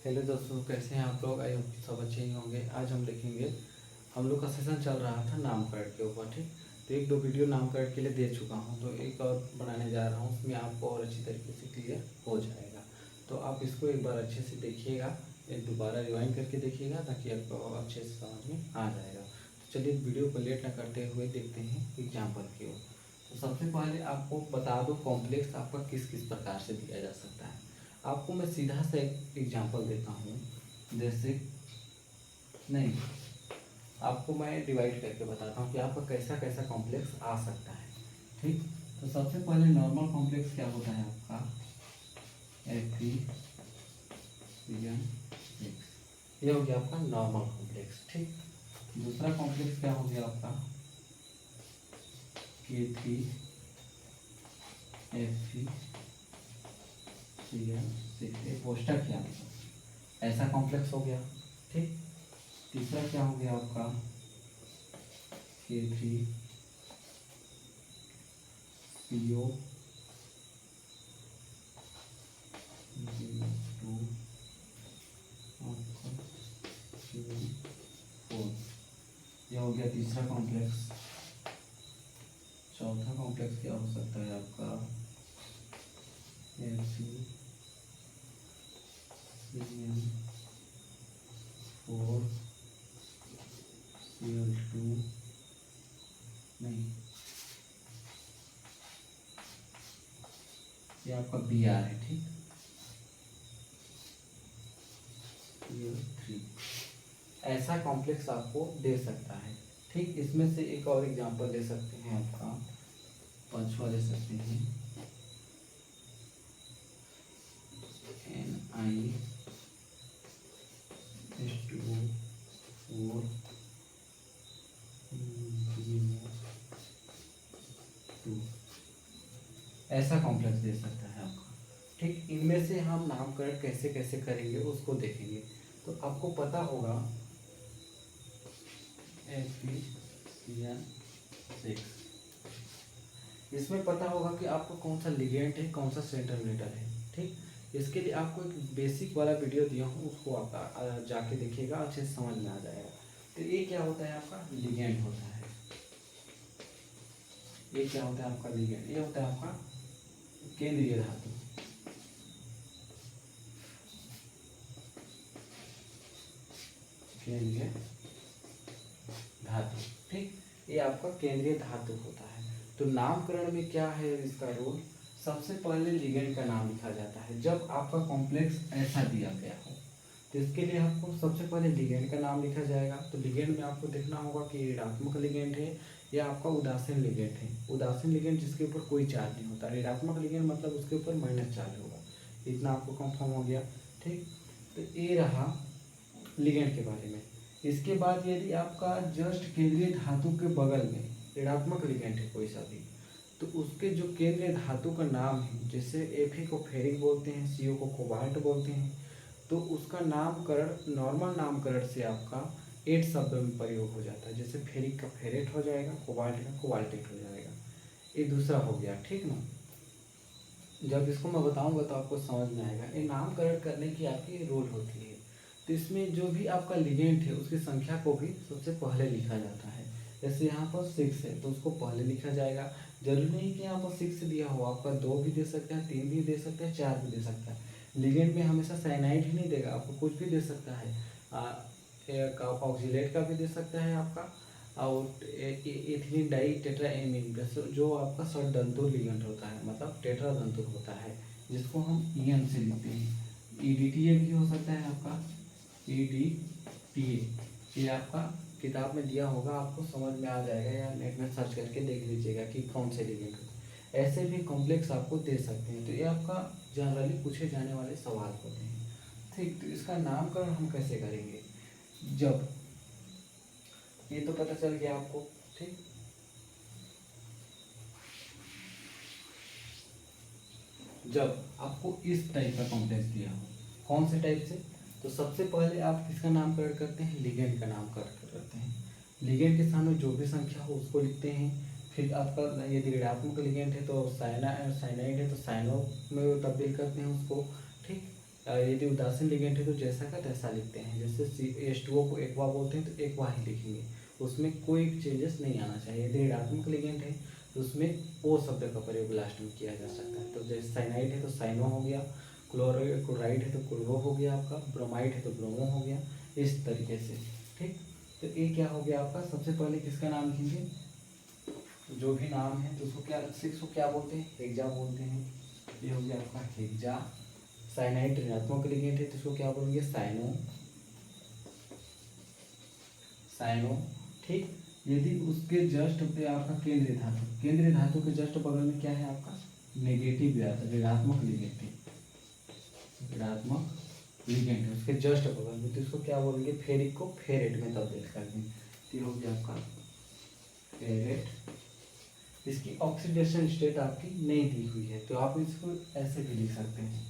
Hello दोस्तों, कैसे हैं आप लोग? आई होप सब अच्छे ही होंगे। आज हम देखेंगे, हम लोग का सेशन चल रहा था नामकरण के ऊपर, ठीक। तो एक दो वीडियो नामकरण के लिए दे चुका हूं, तो एक और बनाने जा रहा हूं। उसमें आपको और अच्छी तरीके से क्लियर हो जाएगा। तो आप इसको एक बार अच्छे से देखिएगा, एक दोबारा रिवाइंड करके देखिएगा, ताकि आपको अच्छे से समझ में आ जाएगा। तो चलिए वीडियो को लेट ना करते हुए देखते हैं एग्जाम्पल की ओर। तो सबसे पहले आपको बता दो, कॉम्प्लेक्स आपका किस किस प्रकार से दिया जा सकता है। आपको मैं सीधा सा एक एग्जांपल देता हूँ। जैसे नहीं, आपको मैं डिवाइड करके बताता हूँ कि आपका कैसा कैसा कॉम्प्लेक्स आ सकता है, ठीक। तो सबसे पहले नॉर्मल कॉम्प्लेक्स क्या होता है आपका, Fe(6), ये हो गया आपका नॉर्मल कॉम्प्लेक्स, ठीक। दूसरा कॉम्प्लेक्स क्या हो गया आपका, K3Fe(6), पोस्टर किया ऐसा कॉम्प्लेक्स हो गया, ठीक। तीसरा क्या हो गया आपका, K3CO2 यह हो गया तीसरा कॉम्प्लेक्स। चौथा कॉम्प्लेक्स क्या हो सकता है आपका, FeCN4Cl2 नहीं, ये आपका Br है, ठीक। Cl3 ऐसा कॉम्प्लेक्स आपको दे सकता है, ठीक। इसमें से एक और एग्जांपल ले सकते हैं, आपका पांचवा ले सकते हैं, Ni2 ऐसा कॉम्प्लेक्स दे सकता है आपका, ठीक। इनमें से हम नामकरण कैसे कैसे करेंगे उसको देखेंगे। तो आपको पता होगा FeCN6, इसमें पता होगा कि आपको कौन सा लिगेंड है, कौन सा सेंट्रोमीटर है, ठीक। इसके लिए आपको एक बेसिक वाला वीडियो दिया हूँ, उसको आप जाके देखिएगा, अच्छे से समझ में आ जाएगा। तो ये क्या होता है आपका लिगेंड होता है, ये क्या होता है आपका लिगेंड, ये होता है आपका केंद्रीय धातु, केंद्रीय धातु, ठीक। ये आपका केंद्रीय धातु होता है। तो नामकरण में क्या है इसका रोल, सबसे पहले लिगेंड का नाम लिखा जाता है। जब आपका कॉम्प्लेक्स ऐसा दिया गया हो, तो इसके लिए आपको सबसे पहले लिगेंड का नाम लिखा जाएगा। तो लिगेंड में आपको देखना होगा कि ऋणात्मक लिगेंड है या आपका उदासीन लिगेंड है। उदासीन लिगेंड जिसके ऊपर कोई चार्ज नहीं होता, ऋणात्मक लिगेंड मतलब उसके ऊपर माइनस चार्ज होगा। इतना आपको कंफर्म हो गया, ठीक। तो ये रहा लिगेंड के बारे में। इसके बाद यदि आपका जस्ट केंद्रीय धातु के बगल में ऋणात्मक लिगेंड है कोई सा भी, तो उसके जो केंद्रीय धातु का नाम है, जैसे Fe को फेरिक बोलते हैं, CO को कोबाल्ट बोलते हैं, तो उसका नामकरण नॉर्मल नामकरण से आपका 8 शब्द में प्रयोग हो जाता है। जैसे फेरिक का फेरेट हो जाएगा, कोबाल्ट का कोबाल्टेट हो जाएगा। ये दूसरा हो गया, ठीक ना। जब इसको मैं बताऊंगा तो आपको समझ में आएगा। ये नामकरण करने की आपकी रूल होती है। तो इसमें जो भी आपका लिगेंड है उसकी संख्या को भी सबसे पहले लिखा जाता है। जैसे यहाँ पर 6 है तो उसको पहले लिखा जाएगा। जरूरी नहीं कि यहाँ पर 6 दिया हो, आपका 2 भी दे सकते हैं, 3 भी दे सकते हैं, 4 भी दे सकता है। लिगेंड में हमेशा साइनाइड ही नहीं देगा, आपको कुछ भी दे सकता है। ऑक्सीलेट का भी दे सकता है आपका, और एथिलीन डाई टेट्राएमीन, जो आपका षडदंतुर लिगेंड होता है, मतलब टेट्रादंतुर होता है, जिसको हम EN से लिखते हैं। EDTA भी हो सकता है आपका, EDTA ये आपका किताब में दिया होगा, आपको समझ में आ जाएगा, या नेट में सर्च करके देख लीजिएगा कि कौन से लिगेंड होते हैं। ऐसे भी कॉम्प्लेक्स आपको दे सकते हैं। तो ये आपका जनरली पूछे जाने वाले सवाल होते हैं, ठीक। तो इसका नामकरण हम कैसे करेंगे, जब ये तो पता चल गया आपको, ठीक। जब आपको इस टाइप का कॉम्प्लेक्स दिया हो, कौन से टाइप से, तो सबसे पहले आप किसका नामकरण करते हैं, लिगेंड का नामकरण करते हैं। लिगेंड के सामने जो भी संख्या हो उसको लिखते हैं। फिर आपका यदि ऋणात्मक लिगेंड है तो साइनाइड है तो साइनो में तब्दील करते हैं उसको, ठीक। यदि उदासीन लिगेंड है तो जैसा का तैसा लिखते हैं। जैसे H2O को एक्वा बोलते हैं तो एक्वा ही लिखेंगे, उसमें कोई चेंजेस नहीं आना चाहिए। यदि ऋणात्मक लिगेंड है तो उसमें ओ शब्द का प्रयोग लास्ट में किया जा सकता है। तो जैसे साइनाइड है तो साइनो हो गया, क्लोराइड है तो क्लोरो हो गया आपका, ब्रोमाइड है तो ब्रोमो हो गया, इस तरीके से। ठीक, तो ये क्या हो गया आपका, सबसे पहले किसका नाम लिखेंगे, जो भी नाम है तो उसको क्या बोलते हैं, हेक्सा बोलते हैं। ये हो गया आपका हेक्सा। साइनाइड ऋणात्मक लिगेंड है तो उसको क्या बोलेंगे, साइनो। ठीक, यदि उसके जस्ट पे आपका केंद्रीय धातु के जस्ट बगल में क्या है आपका, नेगेटिव ऋणात्मक लिगेंड है उसके जस्ट बगल में, तो इसको क्या बोलेंगे, फेरिक को फेरेट में तब्दील कर देंगे। तो हो गया आपका फेरेट। इसकी ऑक्सीडेशन स्टेट आपकी नहीं दी हुई है तो आप इसको ऐसे भी लिख सकते हैं।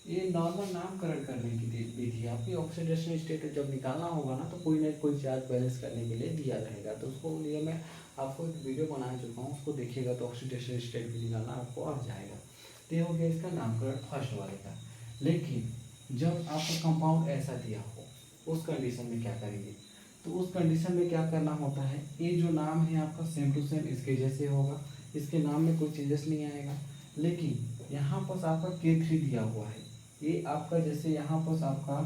ये नॉर्मल नामकरण करने की विधि है। आपकी ऑक्सीडेशन स्टेट जब निकालना होगा ना तो कोई ना कोई चार्ज बैलेंस करने के लिए दिया रहेगा, तो उसको लिए मैं आपको एक वीडियो बना चुका हूँ, उसको देखिएगा तो ऑक्सीडेशन स्टेट भी निकालना आपको आ जाएगा। तो ये हो गया इसका नामकरण फर्स्ट वाले का। लेकिन जब आपका कंपाउंड ऐसा दिया हो उस कंडीशन में क्या करेंगे, तो उस कंडीशन में क्या करना होता है, ये जो नाम है आपका सेम टू सेम इसके जैसे होगा, इसके नाम में कोई चेंजेस नहीं आएगा। लेकिन यहाँ पर आपका K3 दिया हुआ है, ये आपका जैसे यहाँ पर आपका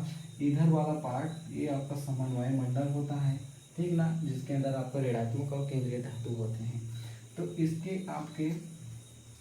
इधर वाला पार्ट ये आपका समन्वय मंडल होता है, ठीक ना, जिसके अंदर आपका ऋणात्मक और केंद्रीय धातु होते हैं। तो इसके आपके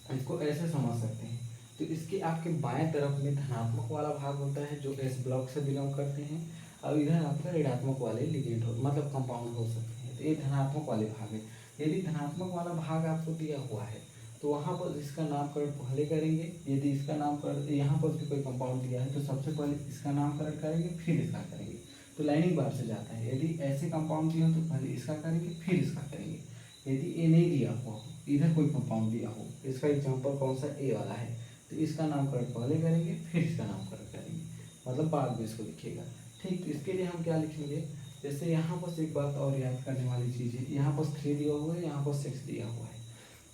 इसको ऐसे समझ सकते हैं, तो इसके आपके बाएं तरफ में धनात्मक वाला भाग होता है जो S ब्लॉक से बिलोंग करते हैं, और इधर आपका ऋणात्मक वाले लिगेंड हो मतलब कंपाउंड हो सकते हैं। तो ये धनात्मक वाले भाग है। यदि धनात्मक वाला भाग आपको दिया हुआ है तो वहाँ पर इसका नामकरण पहले करेंगे। यदि इसका नामकरण यहाँ पर भी कोई कंपाउंड दिया है तो सबसे पहले इसका नामकरण करेंगे फिर इसका करेंगे, तो लाइनिंग बार से जाता है। यदि ऐसे कंपाउंड दिया हो तो पहले इसका करेंगे फिर इसका करेंगे। यदि ए नहीं दिया हुआ हो, इधर कोई कंपाउंड दिया हो, इसका एग्जाम्पल कौन सा, ए वाला है, तो इसका नामकरण पहले करेंगे फिर इसका नामकरण करेंगे, मतलब बाद में इसको लिखिएगा। ठीक, तो इसके लिए हम क्या लिखेंगे, जैसे यहाँ पर एक बात और याद करने वाली चीज़ है, यहाँ पर 3 दिया हुआ है, यहाँ पर 6 दिया हुआ है।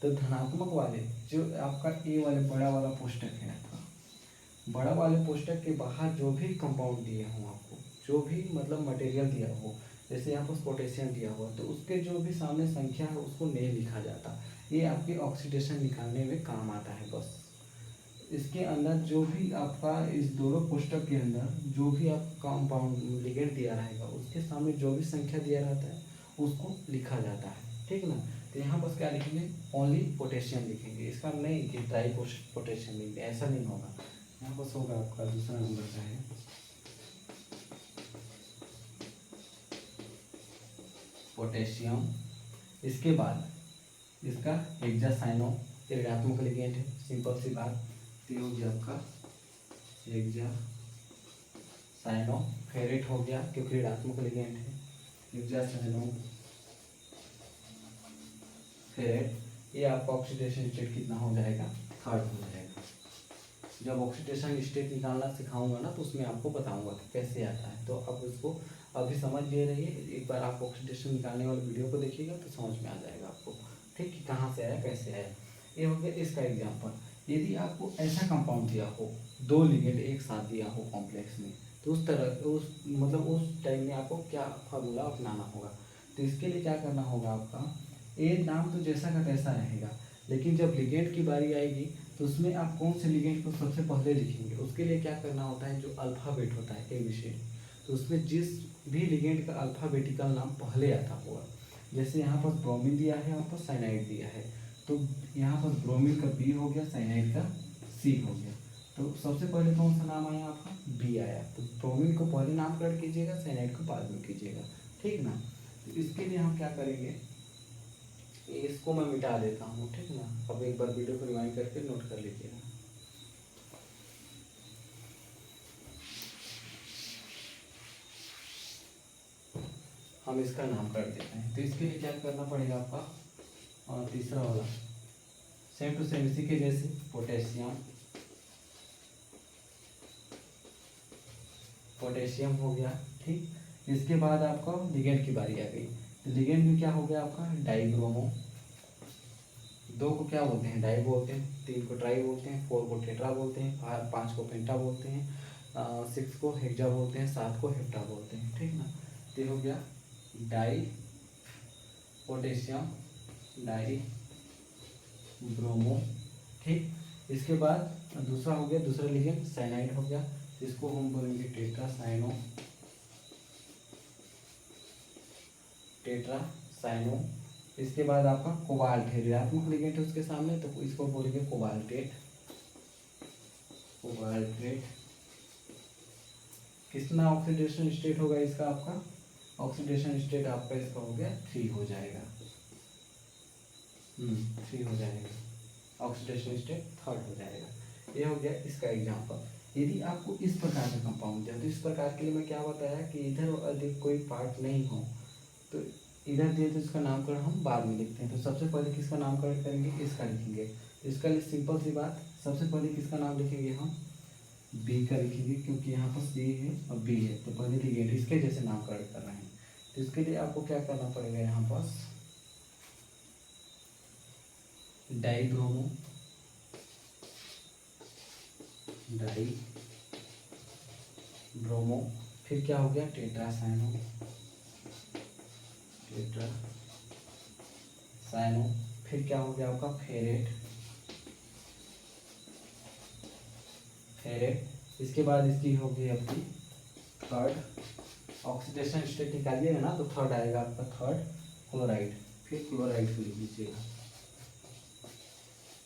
तो धनात्मक वाले जो आपका ए वाले बड़ा वाला पोस्टक है, आपका बड़ा वाले पोस्टक के बाहर जो भी कंपाउंड दिए हों आपको, जो भी मतलब मटेरियल दिया हो, जैसे यहाँ पर पोटेशियम दिया हुआ तो उसके जो भी सामने संख्या है उसको नहीं लिखा जाता, ये आपके ऑक्सीडेशन निकालने में काम आता है बस। इसके अंदर जो भी आपका इस दोनों पोस्टक के अंदर जो भी आप कंपाउंड लिगेंड दिया रहेगा उसके सामने जो भी संख्या दिया रहता है उसको लिखा जाता है, ठीक ना। तो यहाँ बस क्या लिखेंगे, ओनली पोटेशियम लिखेंगे, इसका नहीं कि ट्राई पोटेशियम लिखेंगे, ऐसा नहीं होगा। यहाँ बस होगा आपका दूसरा नंबर का है पोटेशियम। इसके बाद इसका हेक्सासाइनो ऋणात्मक लिगेंड है, सिंपल सी बात। तो हो गया आपका हेक्सासाइनो, फेरेट हो गया क्योंकि ऋणात्मक लिगेंड है, हेक्सासाइनो फेरेट। ये आपका ऑक्सीडेशन स्टेट कितना हो जाएगा, 3rd हो जाएगा। जब ऑक्सीडेशन स्टेट निकालना सिखाऊंगा ना तो उसमें आपको बताऊंगा कि कैसे आता है, तो अब इसको अभी समझ ले रही है, एक बार आप ऑक्सीडेशन निकालने वाले वीडियो को देखिएगा तो समझ में आ जाएगा आपको, ठीक, कि कहाँ से आया कैसे आया। ये हो गया इसका एग्जाम्पल। यदि आपको ऐसा कंपाउंड दिया हो, 2 लिगेंड एक साथ दिया हो कॉम्प्लेक्स में, तो उस तरह उस टाइम में आपको क्या फार्मूला अपनाना होगा। तो इसके लिए क्या करना होगा, आपका ये नाम तो जैसा का तैसा रहेगा, लेकिन जब लिगेंड की बारी आएगी तो उसमें आप कौन से लिगेंड को सबसे पहले लिखेंगे, उसके लिए क्या करना होता है, जो अल्फ़ाबेट होता है ABC, तो उसमें जिस भी लिगेंड का अल्फ़ाबेटिकल नाम पहले आता होगा, जैसे यहाँ पर ब्रोमीन दिया है, यहाँ पर साइनाइड दिया है, तो यहाँ पर ब्रोमीन का B हो गया, साइनाइड का C हो गया। तो सबसे पहले कौन सा नाम आया आपका, B आया, तो ब्रोमीन को पहले नामकरण कीजिएगा, साइनाइड को बाद में कीजिएगा, ठीक ना। तो इसके लिए हम क्या करेंगे, इसको मैं मिटा देता हूँ, ठीक ना। अब एक बार वीडियो को रिवाइंड करके नोट कर लीजिएगा। हम इसका नाम कर देते हैं, तो इसके लिए क्या करना पड़ेगा आपका, और तीसरा वाला सेम टू सेम इसी के जैसे पोटेशियम हो गया, ठीक। इसके बाद आपका लिगेंड की बारी आ गई, तो लिगेंड में क्या हो गया आपका, डाइब्रोमो। 2 को क्या बोलते हैं, डाई बोलते हैं, 3 को ट्राई बोलते हैं, 4 को टेट्रा बोलते हैं, 5 को पेंटा बोलते हैं, 6 को हेक्सा बोलते हैं, 7 को हेप्टा बोलते हैं, ठीक ना। तो ये हो गया डाई पोटेशियम डाई ब्रोमो, ठीक। इसके बाद दूसरा हो गया, दूसरा लिगेंड साइनाइड हो गया, इसको हम बोलेंगे टेट्रासाइनो। इसके बाद आपका कोबाल्ट है, ऋणात्मक लिगेंड है उसके सामने, तो इसको बोलेंगे कोबाल्टेट। कितना ऑक्सीडेशन स्टेट होगा इसका, आपका ऑक्सीडेशन स्टेट आपका इसका हो गया 3 हो जाएगा, 3 हो जाएगा, ऑक्सीडेशन स्टेट 3rd हो जाएगा। ये हो गया इसका एग्जांपल। यदि आपको इस प्रकार का कंपाउंड दिया तो इस प्रकार के लिए मैं क्या बताया कि इधर अधिक कोई पार्ट नहीं हो, तो इधर दिए तो इसका नामकरण हम बाद में लिखते हैं। तो सबसे पहले किसका नामकरण करेंगे, इसका लिखेंगे। इसका लिए सिंपल सी बात, सबसे पहले किसका नाम लिखेंगे हम, बी का लिखेंगे, क्योंकि यहाँ पर सी है और बी है, तो पहले लिगेंड इसके जैसे नामकरण कर रहे हैं। तो इसके लिए आपको क्या करना पड़ेगा, यहाँ पास डाईब्रोमो, फिर क्या हो गया टेट्रासाइनो, फिर क्या हो गया आपका फेरेट, इसके बाद इसकी होगी आपकी 3rd, ऑक्सीडेशन स्टेट निकालिएगा ना तो 3rd आएगा आपका 3rd क्लोराइड, फिर क्लोराइड को लिख लीजिएगा।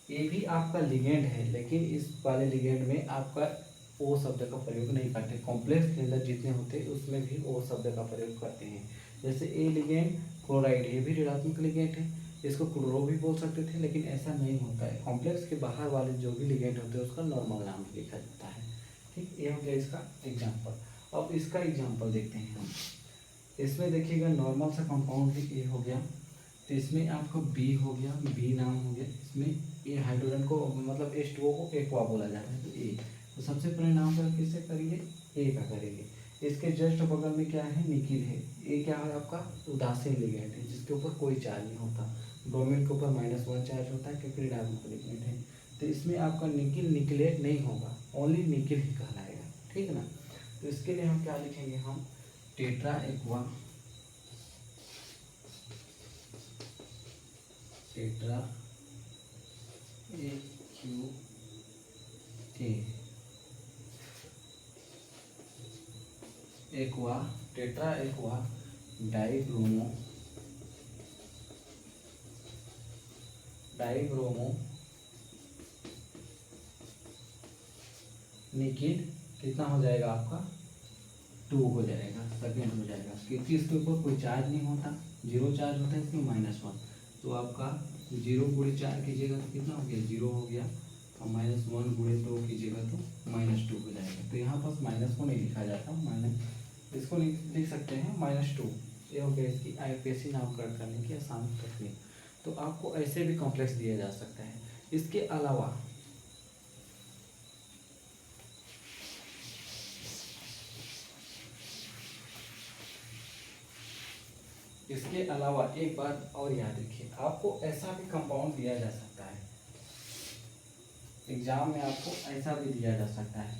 ये भी आपका लिगेंड है, लेकिन इस वाले लिगेंड में आपका ओ शब्द का प्रयोग नहीं करते। कॉम्प्लेक्स के अंदर जितने होते हैं उसमें भी ओ शब्द का प्रयोग करते हैं। जैसे ए लिगेंड क्लोराइड, ये भी ऋणात्मक लिगेंड है, इसको क्लोरो भी बोल सकते थे, लेकिन ऐसा नहीं होता है। कॉम्प्लेक्स के बाहर वाले जो भी लिगेंड होते हैं उसका नॉर्मल नाम लिखा जाता है, ठीक। ये हो गया इसका एग्जाम्पल। अब इसका एग्जाम्पल देखते हैं हम। इसमें देखिएगा नॉर्मल सा कंपाउंड है, ए हो गया, तो इसमें आपका बी हो गया, बी नाम हो गया। इसमें ए हाइड्रोजन को मतलब H2O को एक्वा बोला जाता है, तो ए, तो सबसे पहले नाम का किससे करेंगे, ए का करेंगे। इसके जस्ट बगल में क्या है, निकिल है। ये क्या है आपका उदासीन लिगेंड है, जिसके ऊपर कोई चार्ज नहीं होता। ब्रोमीन के ऊपर -1 चार्ज होता है क्योंकि ऋणात्मक लिगेंड है। तो इसमें आपका निकिल निकलेट नहीं होगा, ओनली निकिल ही कहलाएगा, ठीक है ना। तो इसके लिए हम क्या लिखेंगे, हम tetra aqua tetra aqua dibromo nickel कितना हो जाएगा आपका 2 हो जाएगा, सेकेंड हो जाएगा, क्योंकि इसके ऊपर कोई चार्ज नहीं होता, 0 चार्ज होता है, इसमें -1, तो आपका 0 × 4 कीजिएगा तो कितना हो गया 0 हो गया, और -1 × 2 कीजिएगा तो -2 हो जाएगा। तो यहाँ पर माइनस को नहीं लिखा जाता, इसको लिख सकते हैं -2। ये हो गया इसकी IUPAC नामकरण करने की आसान तकनीक। तो आपको ऐसे भी कॉम्प्लेक्स दिया जा सकता है। इसके अलावा एक बात और याद रखिए, आपको ऐसा भी कंपाउंड दिया जा सकता है, एग्जाम में आपको ऐसा भी दिया जा सकता है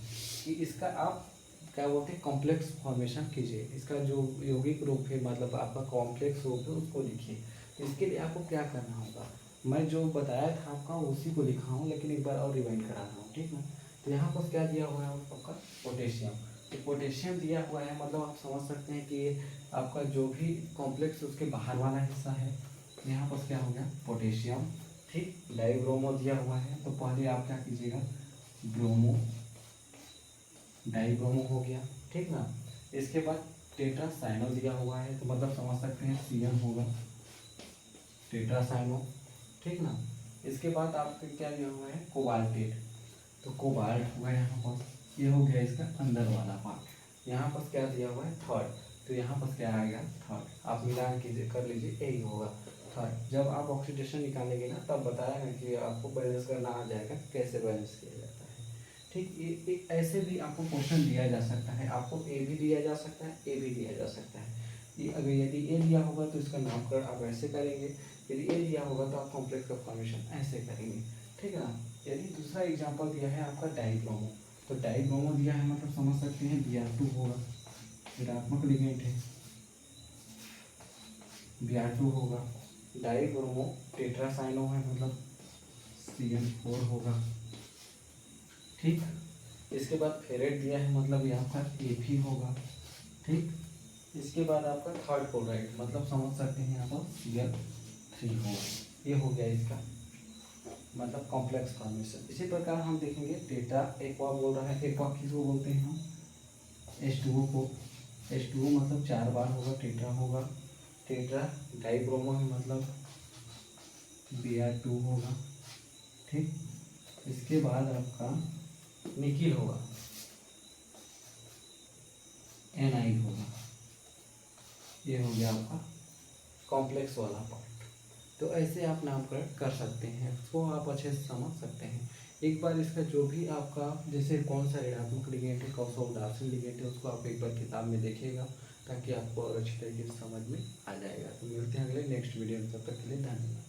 कि इसका आप क्या बोलते हैं कॉम्प्लेक्स फॉर्मेशन कीजिए, इसका जो यौगिक रूप है मतलब आपका कॉम्प्लेक्स रूप है उसको लिखिए। इसके लिए आपको क्या करना होगा, मैं जो बताया था आपका उसी को लिखा हूँ, लेकिन एक बार और रिवाइंड करा रहा हूँ, ठीक ना। तो यहाँ पर क्या दिया हुआ है आपका पोटेशियम, तो पोटेशियम दिया हुआ है, मतलब आप समझ सकते हैं कि आपका जो भी कॉम्प्लेक्स उसके बाहर वाला हिस्सा है, यहाँ पर क्या हो गया पोटेशियम, ठीक। डाईब्रोमो दिया हुआ है, तो पहले आप क्या कीजिएगा डाईब्रोमो हो गया, ठीक ना। इसके बाद टेट्रासाइनो दिया हुआ है, तो मतलब समझ सकते हैं CN होगा टेट्रासाइनो, ठीक ना। इसके बाद आपके क्या दिया हुआ है कोबाल्टेट, तो कोबाल्ट हुआ यहाँ पर, ये हो गया इसका अंदर वाला पार्ट। यहाँ पर क्या दिया हुआ है 3rd, तो यहाँ पर क्या आएगा 3rd, आप मिलान कीजिए कर लीजिए, यही होगा 3rd। जब आप ऑक्सीडेशन निकालेंगे ना तब बताया ना कि आपको बैलेंस करना आ जाएगा, कैसे बैलेंस किया जाता है, ठीक। ये ऐसे भी आपको क्वेश्चन दिया जा सकता है, आपको ए भी दिया जा सकता है, ए भी दिया जा सकता है। ये अगर यदि ए दिया होगा तो इसका नामकरण आप ऐसे करेंगे, यदि ए दिया होगा तो आप कॉम्प्लेक्स का फॉर्मेशन ऐसे करेंगे, ठीक है ना। यदि दूसरा एग्जांपल दिया है आपका डाईब्रोमो, तो डाइब्रोमो दिया है मतलब समझ सकते हैं Br2 होगा, ऋणात्मक लिगेंड है, Br2 होगा। डाइब्रोमो टेट्रासाइनो है मतलब CN4 होगा, ठीक। इसके बाद फेरेट दिया है मतलब ये आपका Fe होगा, ठीक। इसके बाद आपका थर्ड क्लोराइड मतलब समझ सकते हैं यहाँ पर Cl3 होगा। ये हो गया इसका मतलब कॉम्प्लेक्स फॉर्मेशन। इसी प्रकार हम देखेंगे टेट्रा एक्वा बोल रहा है, एक्वा किसको बोलते हैं हम, H2O को। H2O मतलब 4 बार होगा, टेट्रा होगा। टेट्रा डाइब्रोमो है मतलब Br2 होगा, ठीक। इसके बाद आपका निकिल होगा, एनाइड होगा। ये हो गया आपका कॉम्प्लेक्स वाला पार्ट। तो ऐसे आप नामकरण कर सकते हैं, इसको आप अच्छे से समझ सकते हैं। एक बार इसका जो भी आपका जैसे कौन सा ऋणात्मक लिगेंड है, कौन सा उदासीन लिगेंड है, उसको आप एक बार किताब में देखिएगा ताकि आपको और अच्छी तरीके से समझ में आ जाएगा। तो मिलते हैं अगले नेक्स्ट वीडियो में, तब तक के लिए धन्यवाद।